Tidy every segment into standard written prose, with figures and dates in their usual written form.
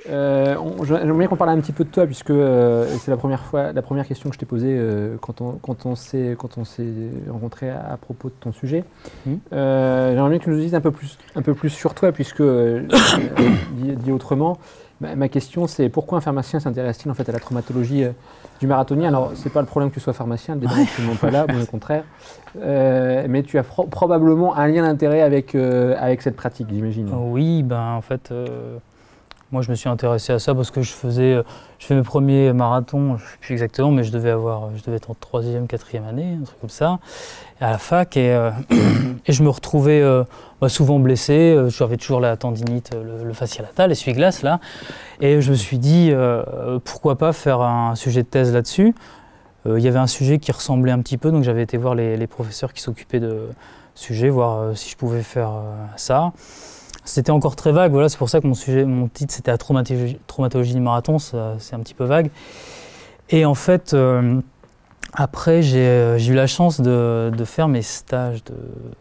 J'aimerais bien qu'on parle un petit peu de toi, puisque c'est la première question que je t'ai posée quand on s'est rencontrés à propos de ton sujet. J'aimerais bien que tu nous dises un peu plus sur toi, puisque, dit autrement, ma question c'est pourquoi un pharmacien s'intéresse-t-il en fait à la traumatologie du marathonien? Alors, c'est pas le problème que tu sois pharmacien, le débat n'est absolument pas là, bon, au contraire. Mais tu as probablement un lien d'intérêt avec cette pratique, j'imagine. Oui, ben en fait, moi je me suis intéressé à ça parce que je fais mes premiers marathons, je ne sais plus exactement, mais je devais être en 3e, 4e année, un truc comme ça, à la fac, et je me retrouvais souvent blessé, j'avais toujours la tendinite, le fascia latal, l'essuie-glace là, et je me suis dit pourquoi pas faire un sujet de thèse là-dessus. Il y avait un sujet qui ressemblait un petit peu, donc j'avais été voir les professeurs qui s'occupaient de sujet, voir si je pouvais faire ça. C'était encore très vague, voilà, c'est pour ça que mon titre c'était la traumatologie du marathon, c'est un petit peu vague. Et en fait, après j'ai eu la chance de faire mes stages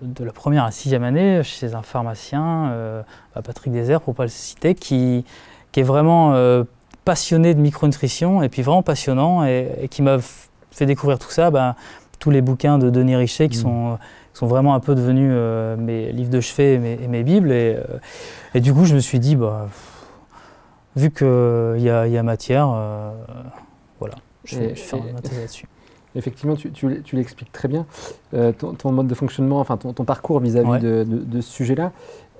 de la première à la 6e année chez un pharmacien, Patrick Désert pour ne pas le citer, qui est vraiment passionné de micronutrition et puis vraiment passionnant et qui m'a fait découvrir tout ça, tous les bouquins de Denis Richet qui sont vraiment un peu devenus mes livres de chevet et mes bibles. Et du coup, je me suis dit, vu qu'il y a matière, voilà, je vais faire ma thèse là-dessus. Effectivement, tu l'expliques très bien, ton mode de fonctionnement, enfin ton parcours vis-à-vis de ce sujet-là.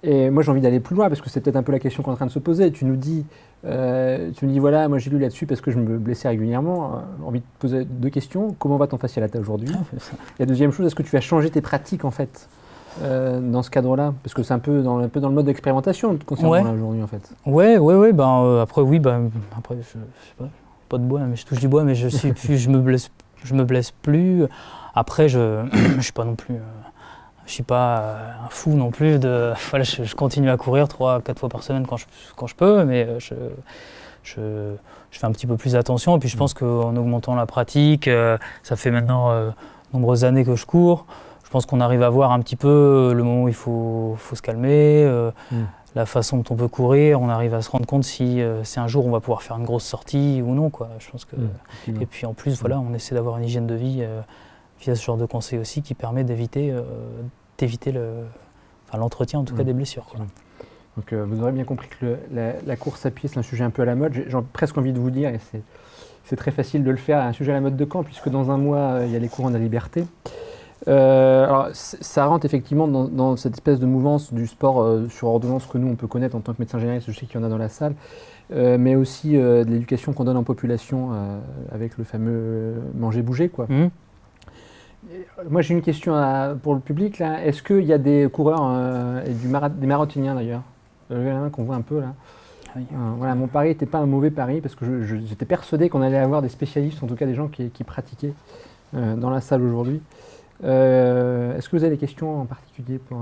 Et moi, j'ai envie d'aller plus loin, parce que c'est peut-être un peu la question qu'on est en train de se poser. Tu nous dis, voilà, moi j'ai lu là-dessus parce que je me blessais régulièrement. J'ai envie de te poser 2 questions. Comment va ton fascia latal aujourd'hui? Et la deuxième chose, est-ce que tu as changé tes pratiques en fait dans ce cadre-là? Parce que c'est un peu dans le mode d'expérimentation concernant aujourd'hui en fait. Ouais, après oui, après je sais pas de bois, mais je touche du bois, mais je me blesse plus. Après, je suis pas non plus. Je ne suis pas un fou non plus. Voilà, je continue à courir 3-4 fois par semaine quand je peux, mais je fais un petit peu plus attention. Et puis je pense qu'en augmentant la pratique, ça fait maintenant nombreuses années que je cours. Je pense qu'on arrive à voir un petit peu le moment où il faut se calmer, la façon dont on peut courir. On arrive à se rendre compte si un jour on va pouvoir faire une grosse sortie ou non, quoi. Je pense que... Et puis en plus, voilà, on essaie d'avoir une hygiène de vie via ce genre de conseils aussi qui permet d'éviter l'entretien en tout cas des blessures, quoi. Donc vous aurez bien compris que la course à pied c'est un sujet un peu à la mode. J'ai presque envie de vous dire, et c'est très facile de le faire, un sujet à la mode de Caen, puisque dans un mois il y a les courants de la liberté. Alors ça rentre effectivement dans cette espèce de mouvance du sport sur ordonnance que nous on peut connaître en tant que médecin généraliste, je sais qu'il y en a dans la salle, mais aussi de l'éducation qu'on donne en population avec le fameux manger-bouger, quoi. Moi j'ai une question pour le public là. Est-ce qu'il y a des coureurs et des marathoniens d'ailleurs, qu'on voit un peu là. Oui. Voilà, mon pari n'était pas un mauvais pari parce que j'étais persuadé qu'on allait avoir des spécialistes, en tout cas des gens qui pratiquaient dans la salle aujourd'hui. Est-ce que vous avez des questions en particulier pour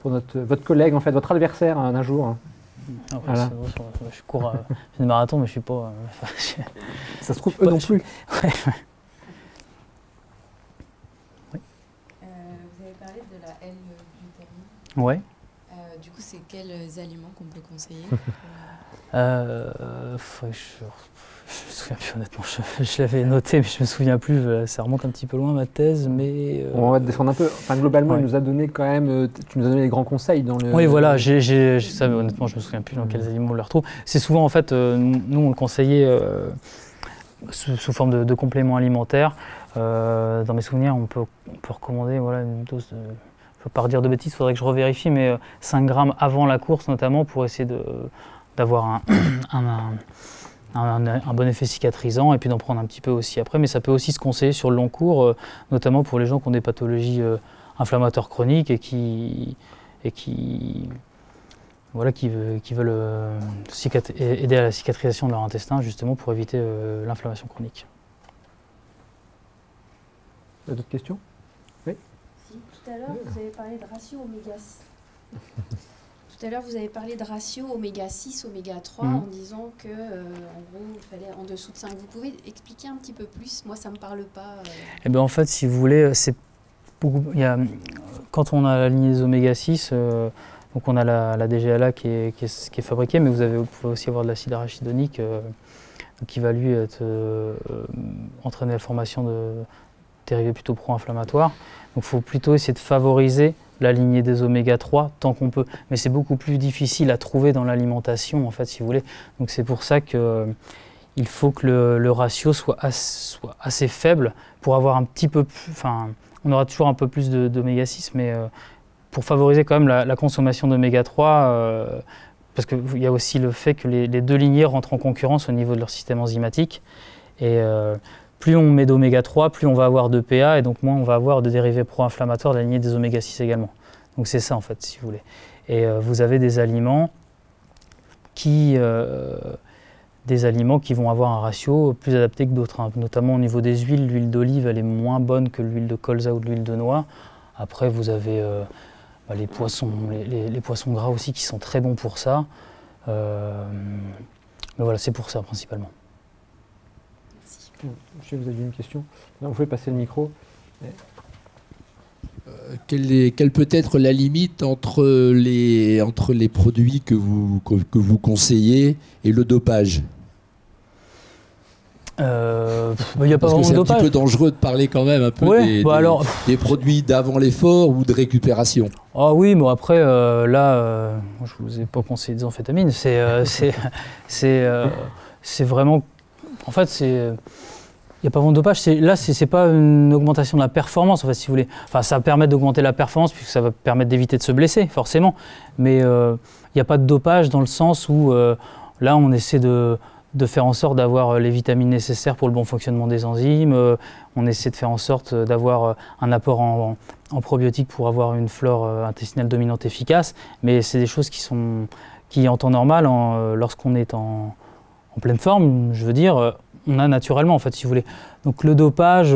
votre collègue, en fait, votre adversaire d'un jour? Voilà. Je cours une marathon, mais je suis pas. Ça se trouve eux non plus. Ouais. Vous avez parlé de la L-glutamine. Ouais. Du coup, c'est quels aliments qu'on peut conseiller? Je me souviens plus honnêtement, je l'avais noté mais je me souviens plus, ça remonte un petit peu loin ma thèse, mais... On va te défendre un peu, enfin globalement il nous a donné quand même, tu nous as donné les grands conseils dans le... Oui voilà, ça, honnêtement je me souviens plus dans quels aliments on le retrouve. C'est souvent en fait, nous on le conseillait sous forme de compléments alimentaires. Dans mes souvenirs on peut recommander une dose de... Je ne peux pas redire de bêtises, il faudrait que je revérifie, mais 5 grammes avant la course notamment pour essayer d'avoir un bon effet cicatrisant et puis d'en prendre un petit peu aussi après. Mais ça peut aussi se conseiller sur le long cours, notamment pour les gens qui ont des pathologies inflammatoires chroniques et qui veulent aider à la cicatrisation de leur intestin justement pour éviter l'inflammation chronique. D'autres questions? Oui. Si, tout à l'heure vous avez parlé de ratio oméga 6. Tout à l'heure, vous avez parlé de ratio oméga 6, oméga 3 en disant que, en gros, il fallait en dessous de 5. Vous pouvez expliquer un petit peu plus? Moi, ça ne me parle pas. Eh bien, en fait, si vous voulez, quand on a la lignée des oméga 6, Donc on a la DGLA qui est fabriquée, mais vous pouvez aussi avoir de l'acide arachidonique qui va lui entraîner la formation de dérivés plutôt pro-inflammatoires. Donc il faut plutôt essayer de favoriser la lignée des oméga 3 tant qu'on peut. Mais c'est beaucoup plus difficile à trouver dans l'alimentation, en fait, si vous voulez. Donc c'est pour ça qu'il faut que le ratio soit assez faible pour avoir un petit peu plus... Enfin, on aura toujours un peu plus d'oméga 6, mais pour favoriser quand même la consommation d'oméga 3, parce qu'il y a aussi le fait que les deux lignées rentrent en concurrence au niveau de leur système enzymatique. Et plus on met d'oméga 3, plus on va avoir de PA, et donc moins on va avoir de dérivés pro-inflammatoires de la lignée des oméga 6 également. Donc c'est ça en fait, si vous voulez. Et vous avez des aliments qui vont avoir un ratio plus adapté que d'autres, hein. Notamment au niveau des huiles, l'huile d'olive elle est moins bonne que l'huile de colza ou de l'huile de noix. Après vous avez les poissons gras aussi qui sont très bons pour ça. Mais voilà, c'est pour ça principalement. Monsieur, vous aviez une question? Non, vous pouvez passer le micro. Quelle peut être la limite entre les produits que vous conseillez et le dopage? Il n'y a pas Parce que vraiment de c'est un dopage. petit peu dangereux de parler quand même un peu des produits d'avant l'effort ou de récupération. Ah oui, bon après, là, je ne vous ai pas conseillé des amphétamines. C'est vraiment... En fait, il n'y a pas vraiment de dopage. Là, ce n'est pas une augmentation de la performance, en fait, si vous voulez. Enfin, ça va permettre d'augmenter la performance, puisque ça va permettre d'éviter de se blesser, forcément. Mais il n'y a pas de dopage dans le sens où, là, on essaie de faire en sorte d'avoir les vitamines nécessaires pour le bon fonctionnement des enzymes. On essaie de faire en sorte d'avoir un apport en probiotiques pour avoir une flore intestinale dominante efficace. Mais c'est des choses qui en temps normal, lorsqu'on est en pleine forme, je veux dire, on a naturellement, en fait, si vous voulez. Donc le dopage,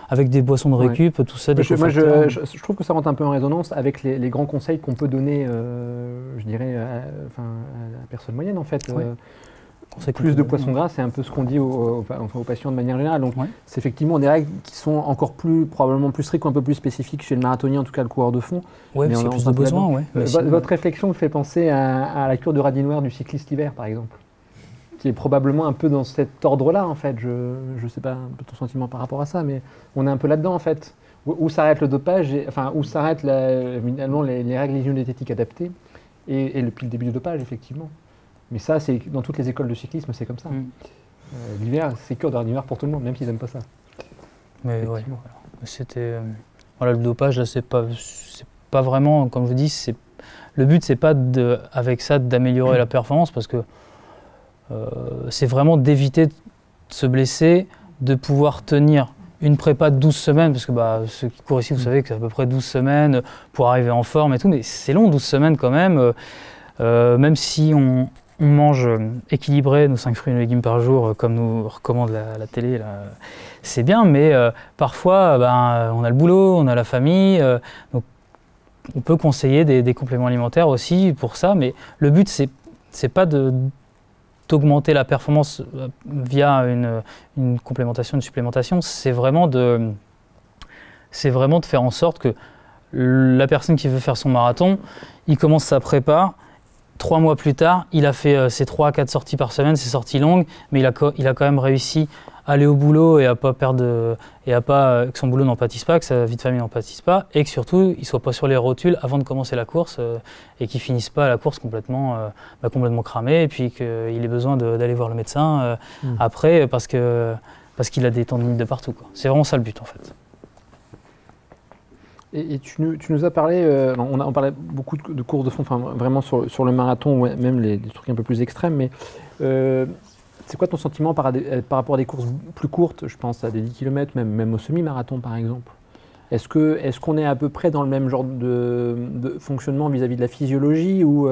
avec des boissons de récup, tout ça, des cofacteurs. Je trouve que ça rentre un peu en résonance avec les grands conseils qu'on peut donner, je dirais, à la personne moyenne, en fait. Ouais. Plus de poissons gras, c'est un peu ce qu'on dit aux patients de manière générale. Donc, c'est effectivement des règles qui sont encore probablement plus strictes ou un peu plus spécifiques chez le marathonien, en tout cas le coureur de fond. Oui, parce qu'il y a plus de besoins, ouais. Votre réflexion me fait penser à la cure de radis noir du cycliste l'hiver, par exemple, qui est probablement un peu dans cet ordre-là, en fait. Je ne sais pas un peu ton sentiment par rapport à ça, mais on est un peu là-dedans, en fait. Où s'arrête le dopage, où s'arrêtent finalement les règles hygiéno-diététiques adaptées et puis le début du dopage, effectivement. Mais ça, c'est dans toutes les écoles de cyclisme, c'est comme ça. L'hiver, c'est cure de radis noir pour tout le monde, même s'ils n'aiment pas ça. Mais ouais, c'était... Voilà, le dopage, là, c'est pas vraiment, comme je vous dis, le but, c'est pas avec ça d'améliorer la performance, parce que c'est vraiment d'éviter de se blesser, de pouvoir tenir une prépa de 12 semaines, parce que ceux qui courent ici, vous savez que c'est à peu près 12 semaines pour arriver en forme et tout, mais c'est long, 12 semaines quand même. Même si on mange équilibré, nos 5 fruits et légumes par jour, comme nous recommande la télé, c'est bien, mais parfois, on a le boulot, on a la famille, donc on peut conseiller des compléments alimentaires aussi pour ça, mais le but, c'est pas d'augmenter la performance via une complémentation, une supplémentation, c'est vraiment de faire en sorte que la personne qui veut faire son marathon, il commence sa prépa, 3 mois plus tard, il a fait ses 3 à 4 sorties par semaine, ses sorties longues, mais il a quand même réussi à aller au boulot et à pas que son boulot n'en pâtisse pas, que sa vie de famille n'en pâtisse pas, et que surtout, il ne soit pas sur les rotules avant de commencer la course et qu'il ne finisse pas la course complètement cramé, et puis qu'il ait besoin d'aller voir le médecin après parce qu'il a des tendinites de partout, quoi. C'est vraiment ça le but, en fait. Et tu nous as parlé, on parlait beaucoup de courses de fond, vraiment sur le marathon, ou même les trucs un peu plus extrêmes, mais c'est quoi ton sentiment par rapport à des courses plus courtes? Je pense à des 10 km, même au semi-marathon par exemple. Est-ce qu'on est à peu près dans le même genre de fonctionnement vis-à-vis de la physiologie, ou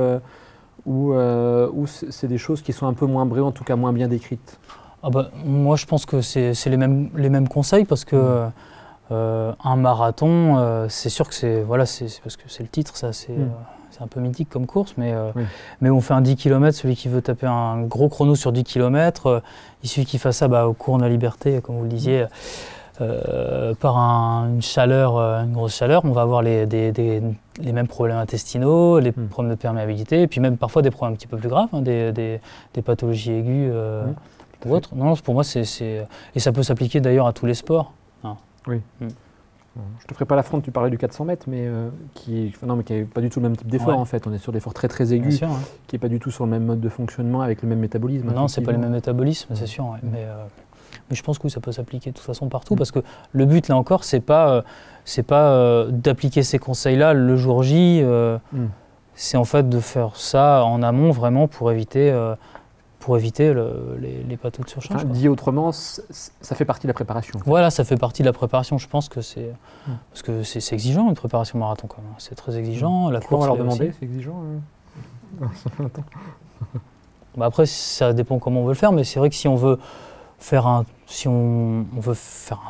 c'est des choses qui sont un peu moins brèves, en tout cas moins bien décrites? Moi je pense que c'est les mêmes conseils, parce que un marathon, c'est sûr que c'est parce que c'est le titre, ça, c'est un peu mythique comme course, mais on fait un 10 km, celui qui veut taper un gros chrono sur 10 km, il suffit qu'il fasse ça au cours de la liberté, comme vous le disiez. par une chaleur, une grosse chaleur, on va avoir les mêmes problèmes intestinaux, les problèmes de perméabilité, et puis même parfois des problèmes un petit peu plus graves, hein, des pathologies aiguës ou autres. Non, pour moi, et ça peut s'appliquer d'ailleurs à tous les sports. Hein. Oui. Bon, je te ferai pas l'affront, tu parlais du 400 mètres, mais qui n'est pas du tout le même type d'effort en fait. On est sur des efforts très très aigus, sûr, qui n'est pas du tout sur le même mode de fonctionnement, avec le même métabolisme. Non, c'est pas le même métabolisme, c'est sûr. Ouais. Mais je pense que ça peut s'appliquer de toute façon partout, parce que le but là encore, c'est pas d'appliquer ces conseils-là le jour J. C'est en fait de faire ça en amont vraiment pour éviter les pathos de surcharge. Enfin, dit autrement, ça fait partie de la préparation. Voilà, ça fait partie de la préparation. Je pense que c'est parce que c'est exigeant une préparation marathon quand même. C'est très exigeant. La course, on va leur demander, c'est exigeant. Bah après, ça dépend comment on veut le faire, mais c'est vrai que si on veut faire un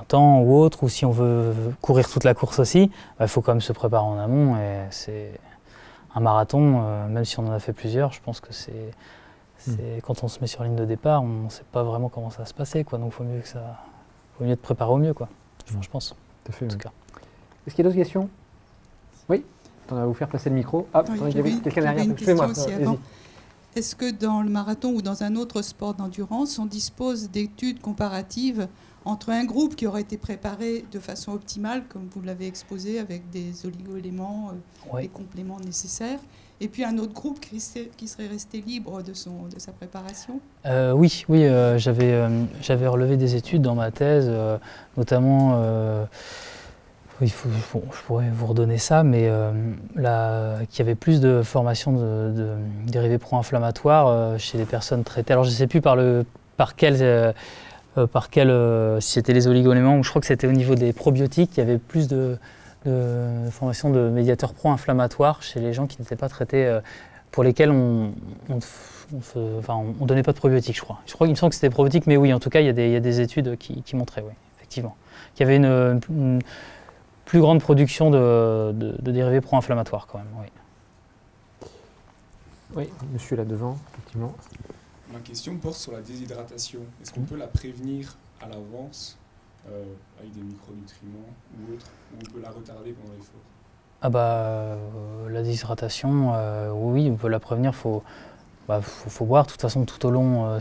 temps ou autre, ou si on veut courir toute la course aussi, il faut quand même se préparer en amont. Et c'est un marathon, même si on en a fait plusieurs, je pense que c'est quand on se met sur la ligne de départ, on ne sait pas vraiment comment ça va se passer, quoi. Donc il faut mieux te préparer au mieux, quoi. Je pense. Tout à fait, en tout cas. Est-ce qu'il y a d'autres questions? Oui. On va vous faire passer le micro. Ah, oui, il y avait quelqu'un derrière. Une question aussi avant. Est-ce que dans le marathon ou dans un autre sport d'endurance, on dispose d'études comparatives entre un groupe qui aurait été préparé de façon optimale, comme vous l'avez exposé, avec des oligo-éléments, les compléments nécessaires, et puis un autre groupe qui serait resté libre de sa préparation? Oui, j'avais relevé des études dans ma thèse, notamment, je pourrais vous redonner ça, mais qu'il y avait plus de formation de dérivés pro-inflammatoires chez les personnes traitées. Alors je ne sais plus par quel si c'était les oligo-éléments, ou je crois que c'était au niveau des probiotiques, il y avait plus de formation de médiateurs pro-inflammatoires chez les gens qui n'étaient pas traités, pour lesquels on donnait pas de probiotiques, je crois. Il me semble que c'était probiotiques, mais oui, en tout cas, il y a des études qui montraient, oui, effectivement, qu'il y avait une plus grande production de dérivés pro-inflammatoires quand même, oui. Oui, monsieur là devant, effectivement. Ma question porte sur la déshydratation. Est-ce qu'on peut la prévenir à l'avance avec des micronutriments ou autre, ou on peut la retarder pendant l'effort? Ah bah, la déshydratation, oui, on peut la prévenir. Faut boire de toute façon tout au long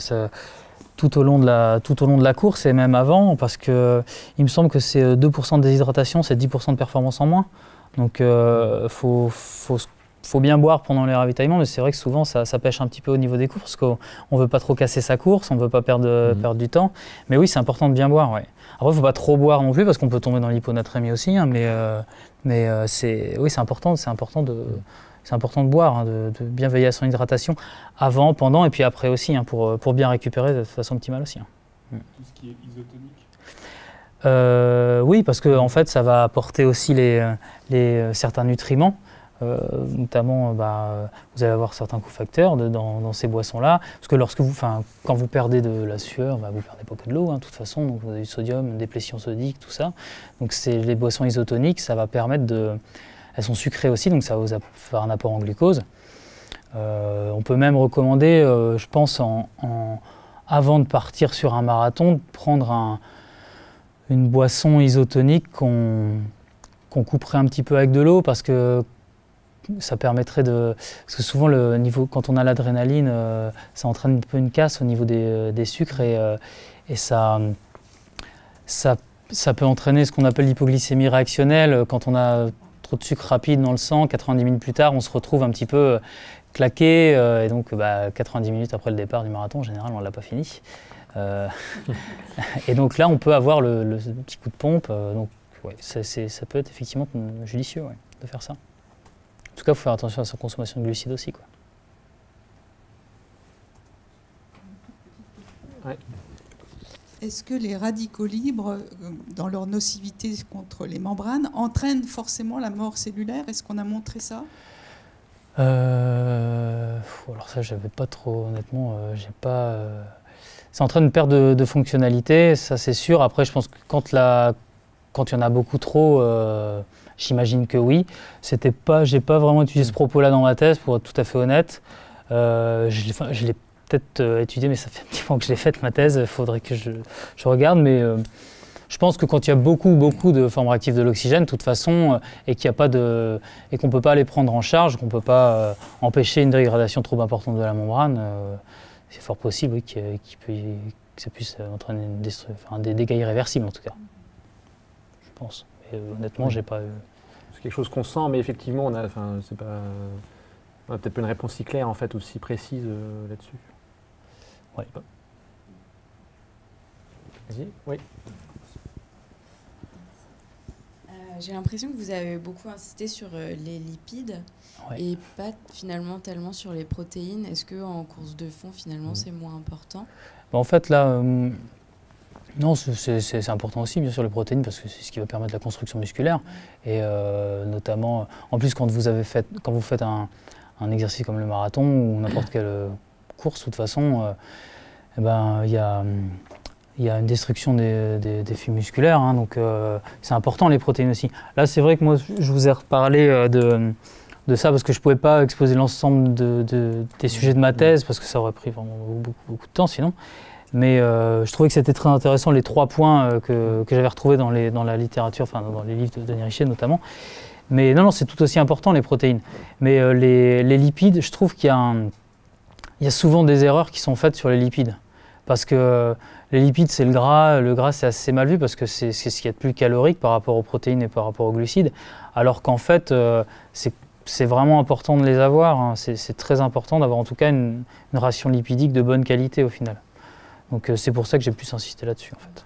de la course et même avant, parce que il me semble que c'est 2% de déshydratation, c'est 10% de performance en moins. Donc faut bien boire pendant les ravitaillements, mais c'est vrai que souvent ça pêche un petit peu au niveau des courses, parce qu'on ne veut pas trop casser sa course, on ne veut pas perdre du temps. Mais oui, c'est important de bien boire. Ouais. Après, il ne faut pas trop boire non plus, parce qu'on peut tomber dans l'hyponatrémie aussi. Hein, mais c'est important de boire, hein, de bien veiller à son hydratation avant, pendant et puis après aussi, hein, pour bien récupérer de façon optimale aussi. Hein. Tout ce qui est isotonique? Oui, parce que en fait, ça va apporter aussi certains nutriments. Notamment, vous allez avoir certains cofacteurs dans ces boissons-là, parce que quand vous perdez de la sueur, vous ne perdez pas que de l'eau, hein, de toute façon, donc vous avez du sodium, des déplétion sodique, tout ça. Donc les boissons isotoniques, ça va permettre elles sont sucrées aussi, donc ça va vous faire un apport en glucose. On peut même recommander, je pense, avant de partir sur un marathon, de prendre une boisson isotonique qu'on couperait un petit peu avec de l'eau, parce que ça permettrait parce que souvent quand on a l'adrénaline, ça entraîne un peu une casse au niveau des sucres, et ça peut entraîner ce qu'on appelle l'hypoglycémie réactionnelle. Quand on a trop de sucre rapide dans le sang, 90 minutes plus tard, on se retrouve un petit peu claqué, et donc 90 minutes après le départ du marathon, en général, on ne l'a pas fini. Et donc là, on peut avoir le petit coup de pompe. Donc ouais, ça peut être effectivement judicieux, ouais, de faire ça. En tout cas, il faut faire attention à sa consommation de glucides aussi, quoi. Ouais. Est-ce que les radicaux libres, dans leur nocivité contre les membranes, entraînent forcément la mort cellulaire? Est-ce qu'on a montré ça? Alors ça, j'avais pas trop, honnêtement, ça entraîne une perte de fonctionnalité, ça c'est sûr. Après, je pense que quand il y en a beaucoup trop, j'imagine que oui. J'ai pas vraiment étudié ce propos-là dans ma thèse, pour être tout à fait honnête. Je l'ai peut-être étudié, mais ça fait un petit moment que je l'ai faite, ma thèse. Il faudrait que je regarde, mais Je pense que quand il y a beaucoup de formes réactives de l'oxygène, de toute façon, et qu'on ne peut pas les prendre en charge, qu'on ne peut pas empêcher une dégradation trop importante de la membrane, c'est fort possible oui, que ça puisse entraîner des dégâts irréversibles en tout cas. Je pense. Et, honnêtement, j'ai pas eu... C'est quelque chose qu'on sent, mais effectivement, on a peut-être pas une réponse si claire en fait, ou si précise là-dessus. Ouais. Vas-y, oui. J'ai l'impression que vous avez beaucoup insisté sur les lipides et pas finalement tellement sur les protéines. Est-ce qu'en course de fond, finalement, c'est moins important? En fait, là, non, c'est important aussi, bien sûr, les protéines, parce que c'est ce qui va permettre la construction musculaire. Et notamment, en plus, quand vous faites un exercice comme le marathon ou n'importe quelle course, de toute façon, il y a une destruction des fibres musculaires, hein, donc c'est important les protéines aussi. Là, c'est vrai que moi, je vous ai reparlé de ça parce que je ne pouvais pas exposer l'ensemble des sujets de ma thèse parce que ça aurait pris vraiment beaucoup de temps sinon. Mais je trouvais que c'était très intéressant les 3 points que j'avais retrouvés dans la littérature, enfin dans les livres de Denis Richet notamment. Mais non, c'est tout aussi important les protéines. Mais les lipides, je trouve qu'il y a souvent des erreurs qui sont faites sur les lipides. Parce que les lipides, c'est le gras. Le gras, c'est assez mal vu parce que c'est ce qu'il y a de plus calorique par rapport aux protéines et par rapport aux glucides. Alors qu'en fait, c'est vraiment important de les avoir. Hein. C'est très important d'avoir en tout cas une ration lipidique de bonne qualité au final. Donc c'est pour ça que j'ai plus insisté là-dessus en fait.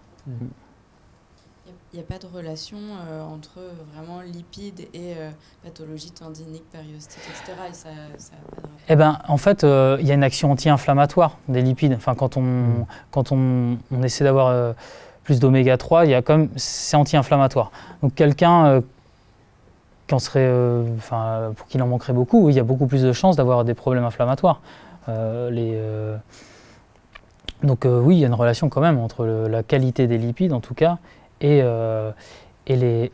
Il n'y a pas de relation entre vraiment lipides et pathologie tendinique, périostite, etc. Et ça a pas de rapport. Eh ben, en fait, il y a une action anti-inflammatoire des lipides. Enfin, quand on essaie d'avoir plus d'oméga 3, c'est anti-inflammatoire. Donc quelqu'un pour qui en manquerait beaucoup, il y a beaucoup plus de chances d'avoir des problèmes inflammatoires. Donc oui, il y a une relation quand même entre la qualité des lipides, en tout cas, et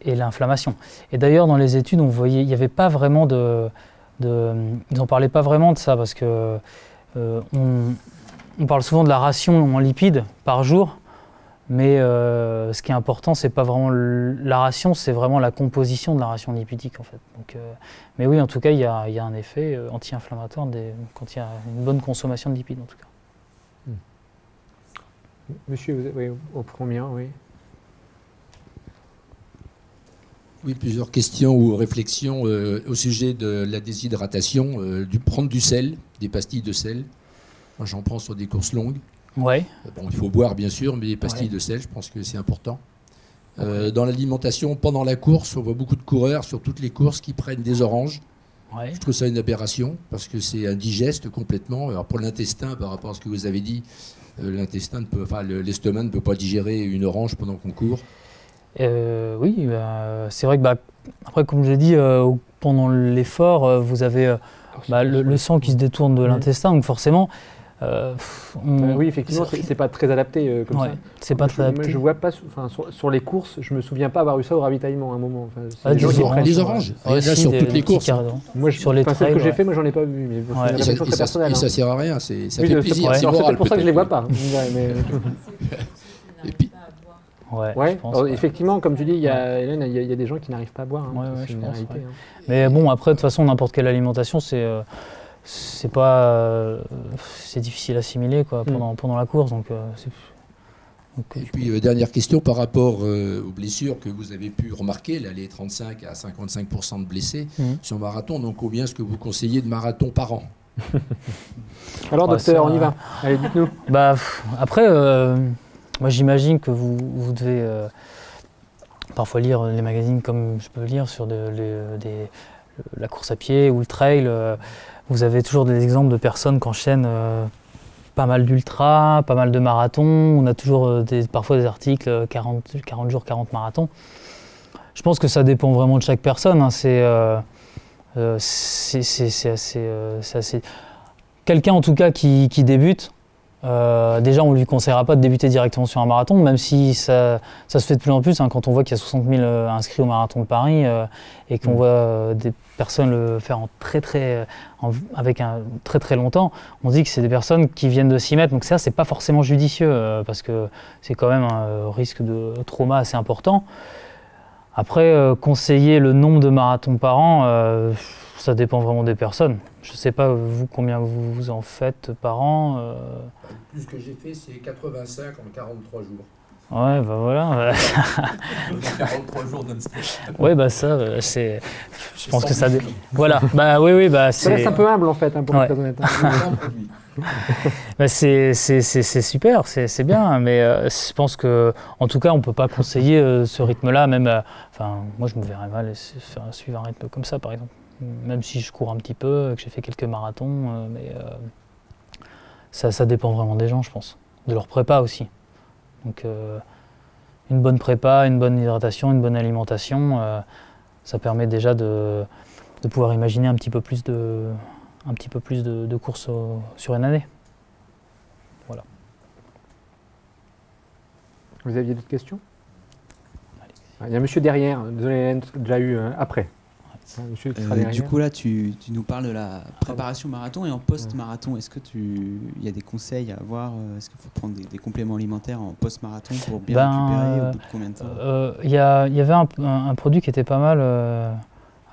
l'inflammation. Et d'ailleurs, dans les études, on voyait, il n'y avait pas vraiment ils n'en parlaient pas vraiment de ça, parce que on parle souvent de la ration en lipides par jour, mais ce qui est important, c'est pas vraiment la ration, c'est vraiment la composition de la ration lipidique, en fait. Donc, mais oui, en tout cas, il y a un effet anti-inflammatoire quand il y a une bonne consommation de lipides, en tout cas. Monsieur, oui, au premier, oui. Oui, plusieurs questions ou réflexions au sujet de la déshydratation, prendre du sel, des pastilles de sel. Moi, j'en prends sur des courses longues. Ouais. Bon, il faut boire, bien sûr, mais les pastilles de sel, je pense que c'est important. Dans l'alimentation, pendant la course, on voit beaucoup de coureurs sur toutes les courses qui prennent des oranges. Je trouve ça une aberration parce que c'est indigeste complètement. Alors pour l'intestin, par rapport à ce que vous avez dit, l'estomac ne peut pas digérer une orange pendant qu'on court. Oui, c'est vrai que après, comme je l'ai dit, pendant l'effort, vous avez le sang qui se détourne de l'intestin, donc forcément. Oui, effectivement, c'est pas très adapté comme ça. C'est pas très adapté. Moi, je vois pas, sur les courses, je me souviens pas avoir eu ça au ravitaillement à un moment. Les oranges, il y en a sur toutes les courses. Moi, sur les celles que j'ai fait, moi, j'en ai pas vu. Mais et ça sert à rien, ça fait plaisir. C'est peut-être pour ça que je les vois pas. Et puis. Effectivement, comme tu dis, Hélène, il y a des gens qui n'arrivent pas à boire. C'est une réalité. Mais bon, après, de toute façon, n'importe quelle alimentation, c'est difficile à assimiler pendant la course. Et puis, dernière question par rapport aux blessures que vous avez pu remarquer, là, les 35 à 55% de blessés sur marathon. Donc, combien est-ce que vous conseillez de marathons par an? Alors, docteur, on y va. Allez, dites-nous. Après, moi, j'imagine que vous devez parfois lire les magazines comme je peux lire sur la course à pied ou le trail. Vous avez toujours des exemples de personnes qui enchaînent pas mal d'ultras, pas mal de marathons. On a toujours parfois des articles 40 jours, 40 marathons. Je pense que ça dépend vraiment de chaque personne. Hein. C'est assez... Quelqu'un en tout cas qui débute, Déjà, on ne lui conseillera pas de débuter directement sur un marathon, même si ça se fait de plus en plus, hein, quand on voit qu'il y a 60 000 inscrits au marathon de Paris et qu'on voit des personnes le faire avec un très très longtemps, on se dit que c'est des personnes qui viennent de s'y mettre. Donc ça, c'est pas forcément judicieux parce que c'est quand même un risque de trauma assez important. Après, conseiller le nombre de marathons par an, ça dépend vraiment des personnes. Je ne sais pas, vous, combien vous en faites par an Le plus que j'ai fait, c'est 85 en 43 jours. Ouais, bah voilà. 43 jours non-stop. Ouais, bah ça, c'est... Je pense que ça... Voilà, bah oui, bah c'est... Ça reste un peu humble, en fait, hein, pour être très honnête. Bah c'est super, c'est bien, mais je pense que, en tout cas, on ne peut pas conseiller ce rythme-là, même... Enfin, moi, je me verrais mal suivre un rythme comme ça, par exemple. Même si je cours un petit peu, que j'ai fait quelques marathons, mais ça dépend vraiment des gens, je pense. De leur prépa aussi. Donc une bonne prépa, une bonne hydratation, une bonne alimentation, ça permet déjà de pouvoir imaginer un petit peu plus de courses sur une année. Voilà. Vous aviez d'autres questions? Il y a un monsieur derrière, désolé Hélène, déjà eu après. Du coup là tu nous parles de la préparation marathon et en post-marathon, est-ce que il y a des conseils à avoir? Est-ce qu'il faut prendre des compléments alimentaires en post-marathon pour bien récupérer au bout de combien de temps? Il y avait un produit qui était pas mal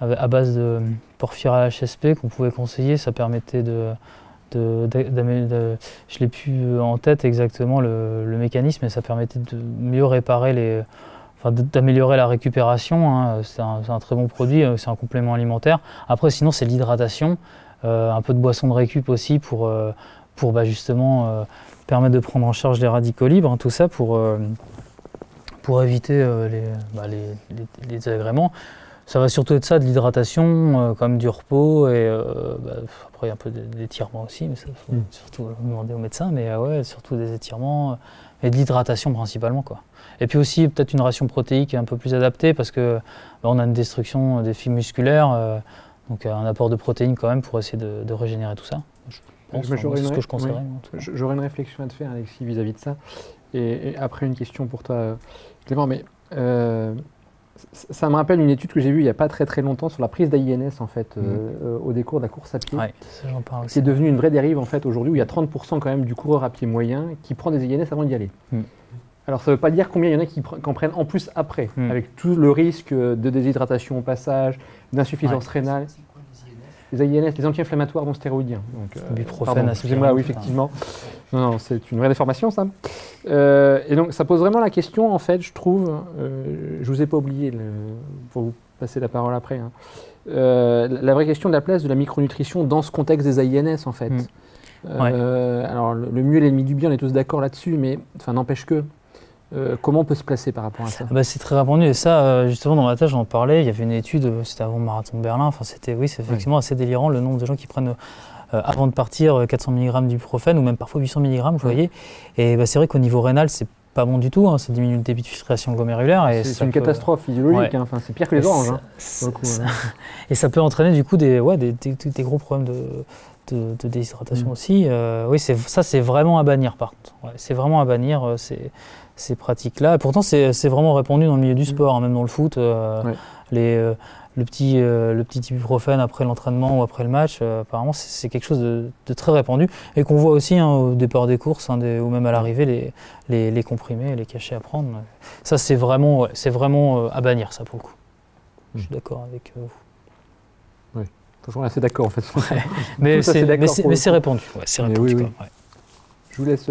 à base de porphyre à HSP qu'on pouvait conseiller, ça permettait je l'ai plus en tête exactement le mécanisme, mais ça permettait de mieux réparer d'améliorer la récupération, hein. C'est un très bon produit, c'est un complément alimentaire. Après, sinon, c'est l'hydratation, un peu de boisson de récup aussi pour justement permettre de prendre en charge les radicaux libres, hein, tout ça pour éviter les désagréments. Ça va surtout être ça, de l'hydratation, comme du repos, et après il y a un peu d'étirement aussi, mais ça faut surtout demander au médecin, mais ouais, surtout des étirements et de l'hydratation principalement, quoi. Et puis aussi peut-être une ration protéique un peu plus adaptée parce que on a une destruction des fibres musculaires, donc un apport de protéines quand même pour essayer de régénérer tout ça. Je pense, c'est ce que je conseillerais. Oui. J'aurais une réflexion à te faire, Alexis, vis-à-vis de ça. Et après une question pour toi, Clément, mais ça me rappelle une étude que j'ai vue il n'y a pas très très longtemps sur la prise d'AINS en fait, au décours de la course à pied. Ouais, ça, j'en parle aussi. C'est devenu une vraie dérive en fait aujourd'hui où il y a 30% quand même du coureur à pied moyen qui prend des AINS avant d'y aller. Alors ça ne veut pas dire combien il y en a qui en prennent en plus après, avec tout le risque de déshydratation au passage, d'insuffisance rénale. Les AINS, les anti-inflammatoires non stéroïdiens. Ibuprofène, excusez-moi, oui, effectivement. Non, c'est une vraie déformation, ça. Et donc, ça pose vraiment la question, en fait, je trouve, je vous ai pas oublié, pour vous passer la parole après, hein. La vraie question de la place de la micronutrition dans ce contexte des AINS, en fait. Alors, le mieux est l'ennemi du bien, on est tous d'accord là-dessus, mais n'empêche que, comment on peut se placer par rapport à ça? C'est très répandu, et ça, justement, dans ma thèse, j'en parlais, il y avait une étude, c'était avant le marathon de Berlin, c'est effectivement assez délirant le nombre de gens qui prennent, avant de partir, 400 mg d'ibuprofène, ou même parfois 800 mg, vous voyez, et c'est vrai qu'au niveau rénal, c'est pas bon du tout, hein, ça diminue le débit de filtration glomérulaire. C'est une catastrophe physiologique, hein, c'est pire que les oranges. Et ça peut entraîner du coup des gros problèmes de déshydratation aussi. Oui, ça c'est vraiment à bannir par contre. Ouais, c'est vraiment à bannir ces pratiques-là. Et pourtant c'est vraiment répandu dans le milieu du sport, hein, même dans le foot. Le petit ibuprofène après l'entraînement ou après le match, apparemment c'est quelque chose de très répandu et qu'on voit aussi, hein, au départ des courses, hein, ou même à l'arrivée, les comprimés, les cachets à prendre. Ça c'est vraiment à bannir, ça, pour le coup. Je suis d'accord avec vous. Oui, toujours assez d'accord en fait. Mais c'est répandu. Ouais, c'est répandu. Oui. Je vous laisse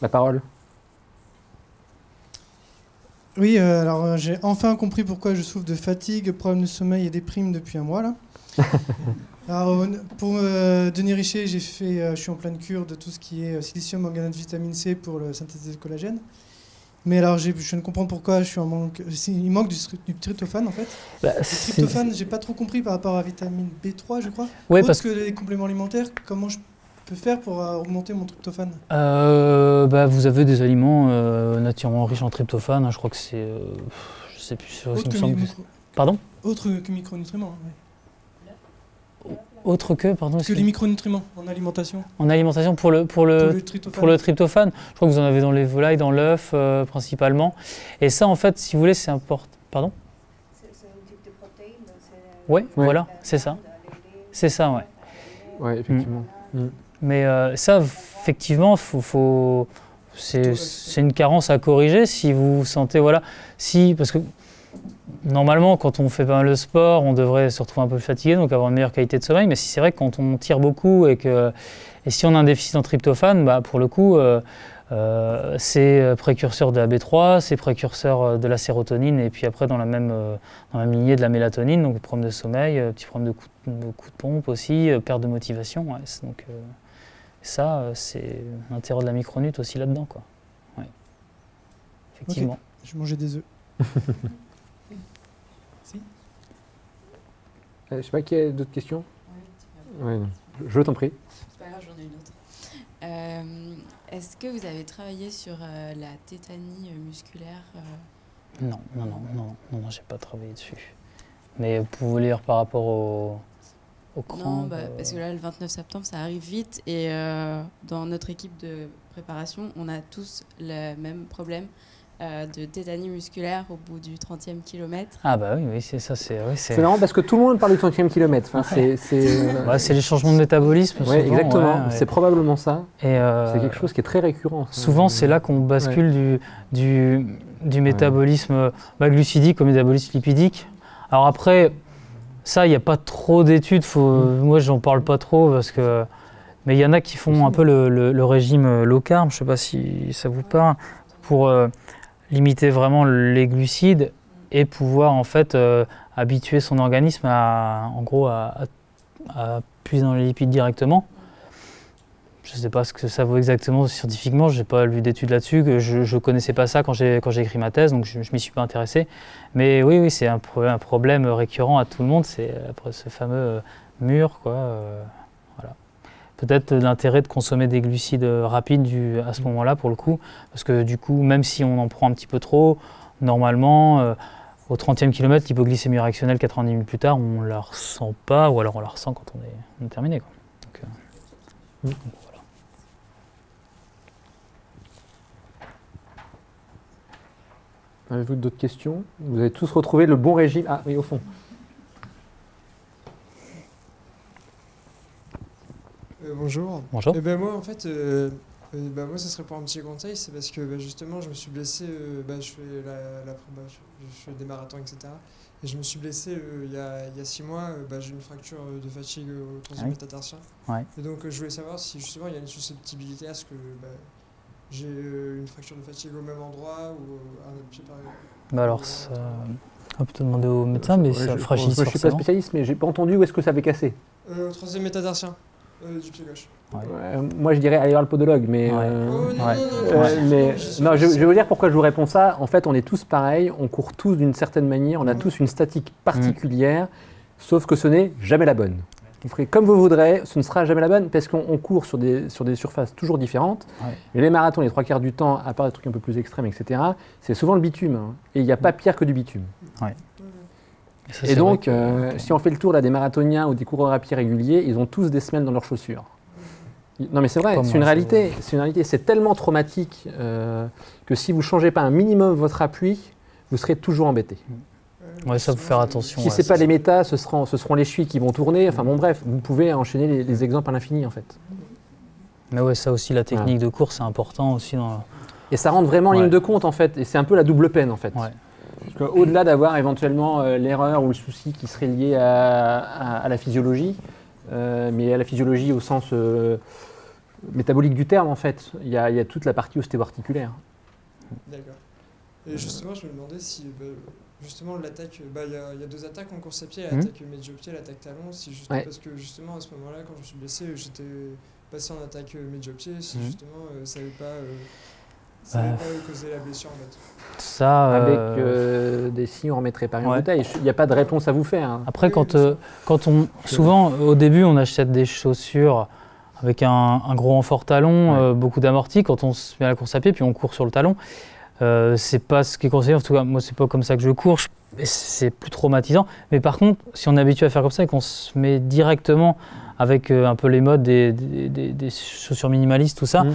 la parole. Oui, alors j'ai enfin compris pourquoi je souffre de fatigue, problème de sommeil et déprime depuis un mois là. Alors pour Denis Richer, je suis en pleine cure de tout ce qui est silicium, manganèse, vitamine C pour la synthèse de collagène. Mais alors je viens de comprendre pourquoi je suis en manque. Il manque du tryptophane en fait. Le tryptophane, j'ai pas trop compris par rapport à vitamine B3, je crois. Oui, parce que les compléments alimentaires, comment je peux faire pour augmenter mon tryptophane? Vous avez des aliments naturellement riches en tryptophane, hein, je crois que c'est... je sais plus... Pardon? Autre que micronutriments, oui. Autre que, pardon. Que les micronutriments en alimentation. En alimentation pour le tryptophane. Je crois que vous en avez dans les volailles, dans l'œuf principalement. Et ça, en fait, si vous voulez, c'est important. Pardon? C'est un type de protéine. Oui, voilà, c'est ça. C'est ça, ouais. Oui, effectivement. Mais ça, effectivement, c'est une carence à corriger si vous sentez, voilà, parce que normalement, quand on fait pas mal de sport, on devrait se retrouver un peu fatigué, donc avoir une meilleure qualité de sommeil. Mais si c'est vrai que quand on tire beaucoup et si on a un déficit en tryptophane, bah, pour le coup, c'est précurseur de la B3, c'est précurseur de la sérotonine, et puis après dans la même lignée de la mélatonine, donc problème de sommeil, petit problème de coup de pompe aussi, perte de motivation. Ouais, donc ça, c'est l'intérêt de la micronut aussi là-dedans, quoi. Ouais. Effectivement. Okay. Je vais manger des œufs. Si. Je sais pas qui a d'autres questions. Ouais, je t'en prie. C'est pas grave, j'en ai une autre. Est-ce que vous avez travaillé sur la tétanie musculaire Non, j'ai pas travaillé dessus. Mais vous pouvez lire par rapport au cran. Non, parce que là, le 29 septembre, ça arrive vite. Et dans notre équipe de préparation, on a tous le même problème de tétanie musculaire au bout du 30e kilomètre. Ah bah oui, c'est ça. C'est marrant parce que tout le monde parle du 30e kilomètre. Enfin, c'est les changements de métabolisme. Ouais, souvent, exactement, c'est probablement ça. Et c'est quelque chose qui est très récurrent. Souvent, c'est là qu'on bascule du métabolisme glucidique au métabolisme lipidique. Alors après, ça, il n'y a pas trop d'études. Moi, j'en parle pas trop parce que... Mais il y en a qui font un peu le régime low carb, je ne sais pas si ça vous parle, pour limiter vraiment les glucides et pouvoir en fait habituer son organisme à puiser dans les lipides directement. Je ne sais pas ce que ça vaut exactement scientifiquement, je n'ai pas lu d'études là-dessus, je ne connaissais pas ça quand j'ai écrit ma thèse, donc je ne m'y suis pas intéressé. Mais oui, c'est un problème récurrent à tout le monde, c'est après ce fameux mur, quoi. Voilà. Peut-être l'intérêt de consommer des glucides rapides à ce moment-là, pour le coup, parce que du coup, même si on en prend un petit peu trop, normalement, au 30e kilomètre, l'hypoglycémie réactionnelle 90 minutes plus tard, on ne la ressent pas, ou alors on la ressent quand on est terminé, quoi. Donc, voilà. Avez-vous d'autres questions? Vous avez tous retrouvé le bon régime? Ah oui, au fond. Bonjour. Bonjour. Moi, en fait, moi, ça serait pour un petit conseil, c'est parce que justement, je me suis blessé, je fais des marathons, etc. Et je me suis blessé il y a 6 mois, j'ai une fracture de fatigue au troisième métatarsien. Ouais. Et donc, je voulais savoir si justement il y a une susceptibilité à ce que j'ai une fracture de fatigue au même endroit ou un autre pied par exemple. Alors, ça... on va plutôt demander au médecin, mais ça fragilise forcément. Je ne suis pas spécialiste, mais j'ai pas entendu où est-ce que ça avait cassé. Au troisième métatarsien. Du pied gauche. Moi, je dirais aller voir le podologue, mais je vais vous dire pourquoi je vous réponds ça. En fait, on est tous pareils, on court tous d'une certaine manière, on a tous une statique particulière, sauf que ce n'est jamais la bonne. Vous ferez comme vous voudrez, ce ne sera jamais la bonne parce qu'on court sur des surfaces toujours différentes. Et les marathons, les 3/4 du temps, à part des trucs un peu plus extrêmes, etc., c'est souvent le bitume. Hein. Et il n'y a pas pire que du bitume. Et donc, si on fait le tour là, des marathoniens ou des coureurs à pied réguliers, ils ont tous des semelles dans leurs chaussures. Non mais c'est vrai, c'est une réalité. C'est tellement traumatique que si vous ne changez pas un minimum votre appui, vous serez toujours embêté. Ouais, ça, faut faire attention. Si ce n'est pas les métas, ce seront les chevilles qui vont tourner. Enfin bon, bref, vous pouvez enchaîner les exemples à l'infini en fait. Mais ouais, ça aussi, la technique de course, c'est important aussi. Et ça rentre vraiment en ligne de compte en fait. Et c'est un peu la double peine en fait. Parce qu'au-delà d'avoir éventuellement l'erreur ou le souci qui serait lié à la physiologie, mais à la physiologie au sens métabolique du terme en fait, il y a toute la partie ostéo-articulaire. D'accord. Et justement, je me demandais si justement l'attaque, il y a 2 attaques en course à pied, l'attaque médio-pied, l'attaque talon, si justement, parce que justement à ce moment-là, quand je me suis blessé, j'étais passé en attaque médio-pied, si justement ça n'avait pas causé la blessure en fait. Ça, avec des signes, on remettrait pas une bouteille. Il n'y a pas de réponse à vous faire. Hein. Après, souvent au début, on achète des chaussures avec un gros renfort talon, beaucoup d'amorti quand on se met à la course à pied, puis on court sur le talon. C'est pas ce qui est conseillé, en tout cas moi c'est pas comme ça que je cours. c'est plus traumatisant. Mais par contre, si on est habitué à faire comme ça et qu'on se met directement avec un peu les modes des chaussures minimalistes, tout ça,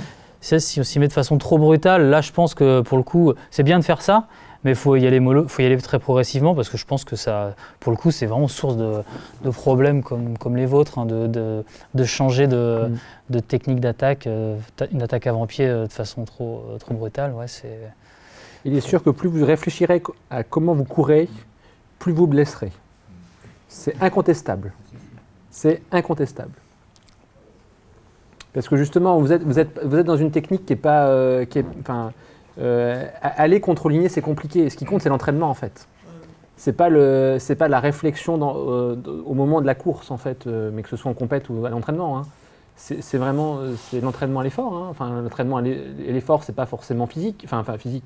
si on s'y met de façon trop brutale, là je pense que pour le coup, c'est bien de faire ça, mais il faut y aller très progressivement parce que je pense que ça, pour le coup, c'est vraiment source de problèmes comme les vôtres, hein, de changer de technique d'attaque, une attaque avant-pied de façon trop brutale. Ouais, il est sûr que plus vous réfléchirez à comment vous courez, plus vous blesserez. C'est incontestable. C'est incontestable. Parce que justement, vous êtes dans une technique qui est pas... aller contre-ligner, c'est compliqué. Ce qui compte, c'est l'entraînement, en fait. C'est pas la réflexion au moment de la course, en fait, mais que ce soit en compète ou à l'entraînement. Hein. C'est vraiment l'entraînement à l'effort. Hein. Enfin, l'entraînement à l'effort, c'est pas forcément physique. Enfin physique.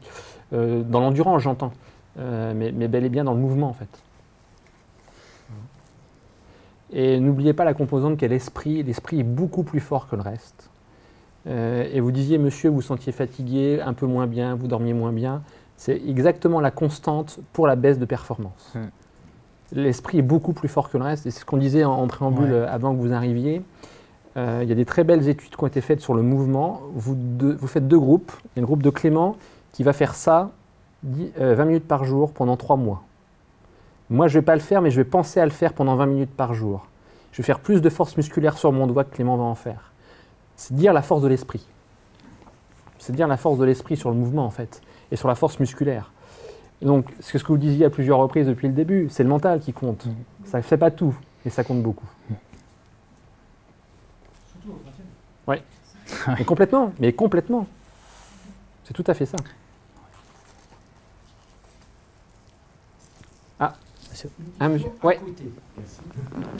Dans l'endurance, j'entends. Mais bel et bien dans le mouvement, en fait. Et n'oubliez pas la composante qu'est l'esprit. L'esprit est beaucoup plus fort que le reste. Et vous disiez, monsieur, vous vous sentiez fatigué, un peu moins bien, vous dormiez moins bien. C'est exactement la constante pour la baisse de performance. L'esprit est beaucoup plus fort que le reste. Et c'est ce qu'on disait en préambule avant que vous arriviez. Il y a des très belles études qui ont été faites sur le mouvement. Vous faites 2 groupes. Il y a le groupe de Clément qui va faire ça 20 minutes par jour pendant 3 mois. Moi, je ne vais pas le faire, mais je vais penser à le faire pendant 20 minutes par jour. Je vais faire plus de force musculaire sur mon doigt que Clément va en faire. C'est dire la force de l'esprit. C'est dire la force de l'esprit sur le mouvement, en fait, et sur la force musculaire. Et donc, c'est ce que vous disiez à plusieurs reprises depuis le début, c'est le mental qui compte. Ça ne fait pas tout, mais ça compte beaucoup. Oui. Mais complètement. C'est tout à fait ça. Ouais.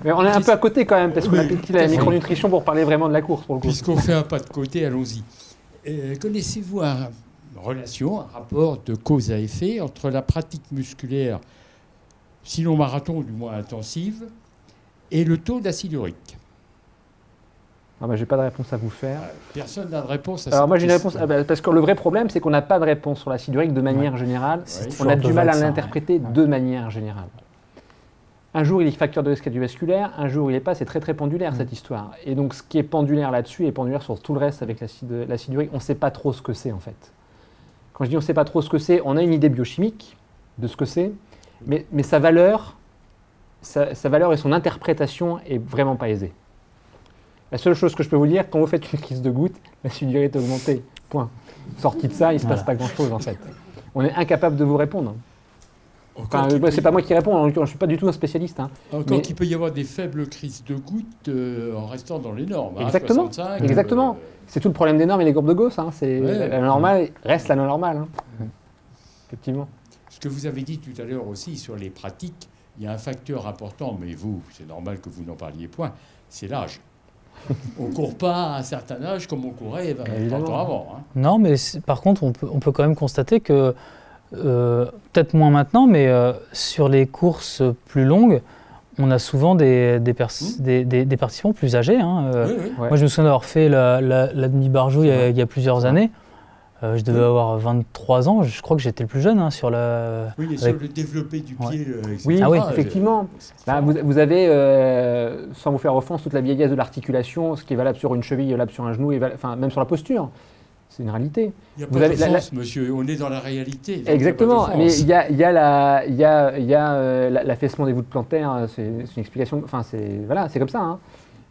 Mais on est un peu à côté quand même, parce qu'on a piqué la micronutrition pour parler vraiment de la course. Puisqu'on fait un pas de côté, allons-y. Connaissez-vous un rapport de cause à effet entre la pratique musculaire, sinon marathon ou du moins intensive, et le taux d'acide urique? J'ai pas de réponse à vous faire. Personne n'a de réponse à ça. Alors moi j'ai une réponse, parce que le vrai problème c'est qu'on n'a pas de réponse sur l'acide urique de manière générale. On a du mal à l'interpréter de manière générale. Un jour il est facteur de risque cardiovasculaire, un jour il n'est pas, c'est très très pendulaire cette histoire. Et donc ce qui est pendulaire là-dessus est pendulaire sur tout le reste avec l'acide urique. On ne sait pas trop ce que c'est en fait. Quand je dis on ne sait pas trop ce que c'est, on a une idée biochimique de ce que c'est, mais sa valeur et son interprétation est vraiment pas aisée. La seule chose que je peux vous dire, quand vous faites une crise de goutte, l'acide urique est augmenté. Point. Sorti de ça, il ne se passe pas grand-chose en fait. On est incapable de vous répondre. Enfin, c'est pas moi qui réponds, je ne suis pas du tout un spécialiste. Hein. Encore qu'il peut y avoir des faibles crises de goutte en restant dans les normes. Exactement. 65, exactement. C'est tout le problème des normes et des courbes de Gauss. Hein. La normale reste la non normale. Hein. Effectivement. Ce que vous avez dit tout à l'heure aussi sur les pratiques, il y a un facteur important, mais vous, c'est normal que vous n'en parliez point, c'est l'âge. On ne court pas à un certain âge comme on courait 30 ans avant. Hein. Non, mais par contre, on peut quand même constater que, peut-être moins maintenant, mais sur les courses plus longues, on a souvent des participants plus âgés. Hein. Moi, je me souviens d'avoir fait la demi-barjou il y a plusieurs années. Je devais avoir 23 ans, je crois que j'étais le plus jeune sur la... Oui, et sur le développé du pied, oui, effectivement. Là, vous avez, sans vous faire offense, toute la vieillesse de l'articulation, ce qui est valable sur une cheville, valable sur un genou, même sur la posture. C'est une réalité. Il n'y a pas d'offense, monsieur, on est dans la réalité. Exactement, mais il y a l'affaissement des voûtes plantaires, c'est une explication, c'est comme ça. Hein.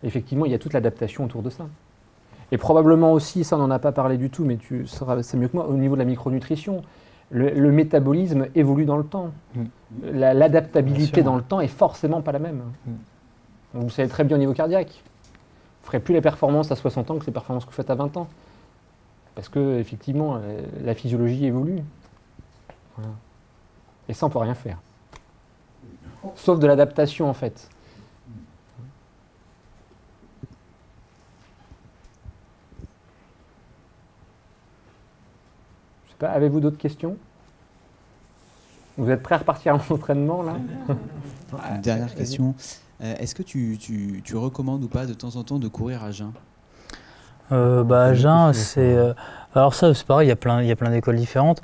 Effectivement, il y a toute l'adaptation autour de ça. Et probablement aussi, ça on n'en a pas parlé du tout, mais c'est mieux que moi, au niveau de la micronutrition, le métabolisme évolue dans le temps. L'adaptabilité dans le temps est forcément pas la même. Vous savez très bien au niveau cardiaque. Vous ne ferez plus les performances à 60 ans que les performances que vous faites à 20 ans. Parce que effectivement, la physiologie évolue. Voilà. Et ça, on ne peut rien faire. Sauf de l'adaptation en fait. Avez-vous d'autres questions? Vous êtes prêts à repartir à l'entraînement là? Dernière question. Est-ce que tu recommandes ou pas de temps en temps de courir à jeun? À jeun, c'est... alors ça, c'est pareil, il y a plein d'écoles différentes.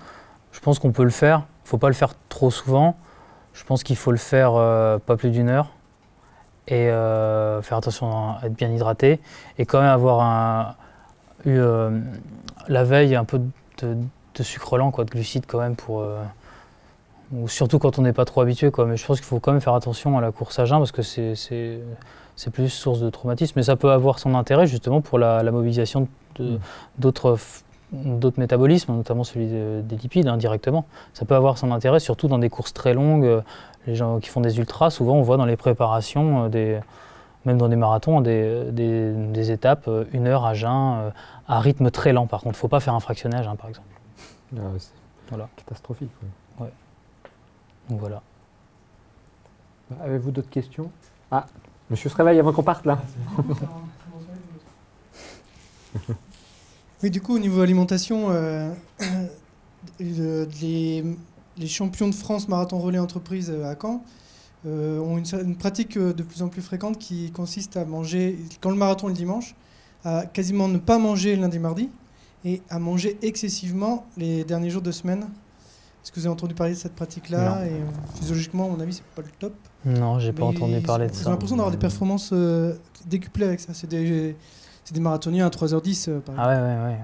Je pense qu'on peut le faire. Il ne faut pas le faire trop souvent. Je pense qu'il faut le faire pas plus d'1 heure et faire attention à être bien hydraté et quand même avoir la veille un peu de sucre lent, quoi, de glucides quand même pour... surtout quand on n'est pas trop habitué, quoi. Mais je pense qu'il faut quand même faire attention à la course à jeun parce que c'est plus source de traumatisme. Mais ça peut avoir son intérêt justement pour la mobilisation d'autres métabolismes, notamment celui des lipides indirectement. Ça peut avoir son intérêt, surtout dans des courses très longues. Les gens qui font des ultras, souvent on voit dans les préparations, même dans des marathons, des étapes 1 heure à jeun, à rythme très lent. Par contre, il ne faut pas faire un fractionné à jeun, par exemple. Voilà. Catastrophique. Ouais. Donc voilà. Avez-vous d'autres questions? Ah, monsieur se réveille avant qu'on parte là. Oui, du coup, au niveau alimentation, les champions de France marathon relais entreprise à Caen ont une pratique de plus en plus fréquente qui consiste à manger, quand le marathon est le dimanche, à quasiment ne pas manger lundi, mardi, et à manger excessivement les derniers jours de semaine. Est-ce que vous avez entendu parler de cette pratique-là? Et physiologiquement, à mon avis, c'est pas le top. Non, j'ai pas entendu parler de ça. J'ai l'impression d'avoir des performances décuplées avec ça. C'est des marathoniens à 3h10, par exemple. Ah ouais.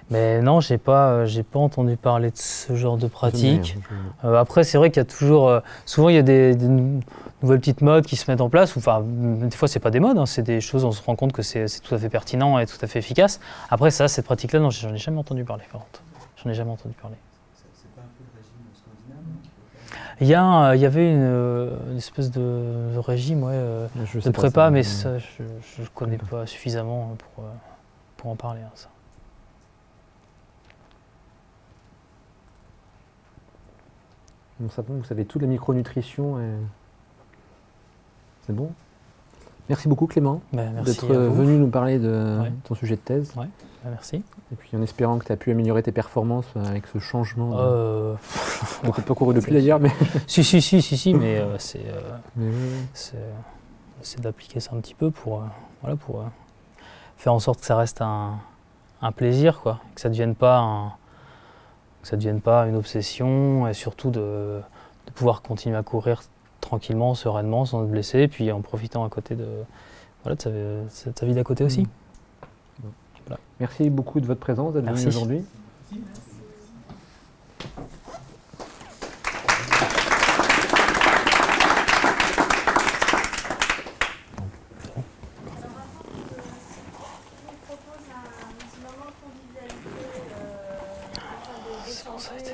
Mais non, j'ai pas entendu parler de ce genre de pratique. Après, c'est vrai qu'il y a toujours... souvent, il y a des nouvelles petites modes qui se mettent en place. Enfin, des fois, c'est pas des modes, hein, c'est des choses, on se rend compte que c'est tout à fait pertinent et tout à fait efficace. Après, ça, cette pratique-là, non, j'en ai jamais entendu parler, par contre. J'en ai jamais entendu parler. C'est pas un peu le régime scandinave? Il y avait une espèce de régime, de prépa, mais ça, je ne connais pas suffisamment pour en parler. Hein, ça. Vous savez toute la micronutrition. C'est bon. Merci beaucoup Clément d'être venu nous parler de ton sujet de thèse. Ouais. Merci. Et puis en espérant que tu as pu améliorer tes performances avec ce changement. On n'a pas couru depuis d'ailleurs, mais... Si, mais c'est d'appliquer ça un petit peu pour faire en sorte que ça reste un plaisir, quoi. Que ça ne devienne pas une obsession, et surtout de pouvoir continuer à courir tranquillement, sereinement, sans se blesser, et puis en profitant à côté de sa vie d'à côté aussi. Voilà. Merci beaucoup de votre présence, d'être venu aujourd'hui. Ça a été